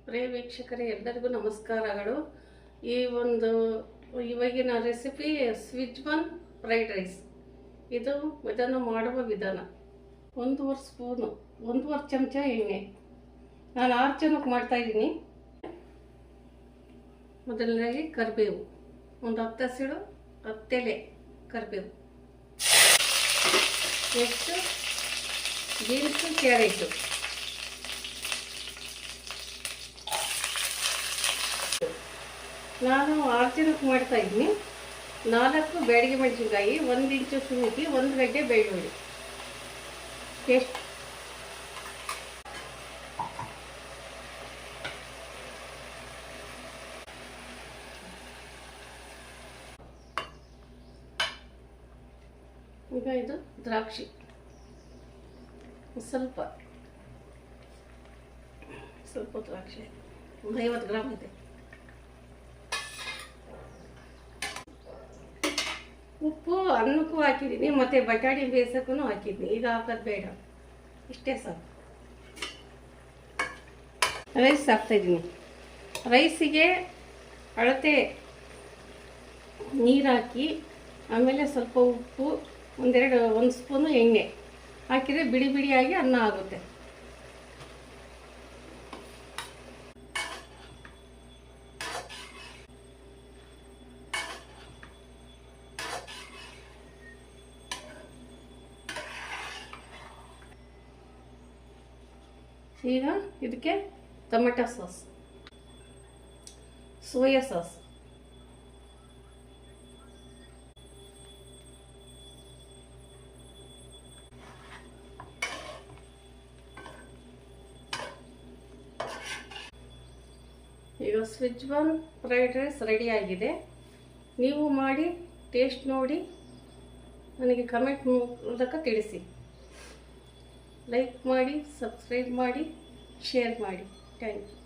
ಪ್ರಿಯ ವೀಕ್ಷಕರೇ, ಎಲ್ಲರಿಗೂ ನಮಸ್ಕಾರಗಳು. ಇವಾಗಿನ ರೆಸಿಪಿ ಸ್ವಿಜ್ವಾನ್ ಫ್ರೈಡ್ ರೈಸ್. ಇದನ್ನು ಮಾಡುವ ವಿಧಾನ: 1.5 ಸ್ಪೂನು 1.5 ಚಮಚ ಎಣ್ಣೆ. ನಾನು 6 ಜನಕ್ಕೆ ಮಾಡ್ತಾ ಇದ್ದೀನಿ. ಮೊದಲನೇದಾಗಿ ಕರಿಬೇವು, ಒಂದು 10 ಹಸಿಳು 10 ಎಲೆ ಕರಿಬೇವು. Next beans, carrot. ನಾನು 6 ಜನಕ್ಕೆ ಮಾಡ್ತಾ ಇದ್ದೀನಿ. 4 ಬ್ಯಾಡಗಿ ಮೆಣಸಿನ್ಕಾಯಿ, 1 ಇಂಚು ಶುಂಠಿ, 1 ಗಡ್ಡೆ ಬೆಳ್ಳುಳ್ಳಿ. ಟೇಸ್ಟ್ ಈಗ ಇದು ದ್ರಾಕ್ಷಿ ಸ್ವಲ್ಪ ದ್ರಾಕ್ಷಿ, ಒಂದು 50 ಗ್ರಾಮ್ ಇದೆ. ಉಪ್ಪು ಅನ್ನಕ್ಕೂ ಹಾಕಿದ್ದೀನಿ, ಮತ್ತು ಬಟಾಣಿ ಬೇಯಿಸೋಕ್ಕೂ ಹಾಕಿದ್ದೀನಿ. ಈಗ ಹಾಕೋದು ಬೇಡ, ಇಷ್ಟೇ ಸಾಕು. ರೈಸ್ ಹಾಕ್ತಾಯಿದ್ದೀನಿ. ರೈಸಿಗೆ ಅಳತೆ ನೀರು ಹಾಕಿ, ಆಮೇಲೆ ಸ್ವಲ್ಪ ಉಪ್ಪು, 1 ಸ್ಪೂನು ಎಣ್ಣೆ ಹಾಕಿದರೆ ಬಿಡಿ ಬಿಡಿಯಾಗಿ ಅನ್ನ ಆಗುತ್ತೆ. ಈಗ ಇದಕ್ಕೆ ಟೊಮೆಟೊ ಸಾಸ್, ಸೋಯಾ ಸಾಸ್, ಈಗ ಸ್ವಿಜ್ವಾನ್ ಫ್ರೈಡ್ ರೈಸ್ ರೆಡಿ ಆಗಿದೆ. ನೀವು ಮಾಡಿ ಟೇಸ್ಟ್ ನೋಡಿ ನನಗೆ ಕಮೆಂಟ್ ಮೂಲಕ ತಿಳಿಸಿ. ಲೈಕ್ ಮಾಡಿ, ಸಬ್ಸ್ಕ್ರೈಬ್ ಮಾಡಿ, ಶೇರ್ ಮಾಡಿ. Thank you.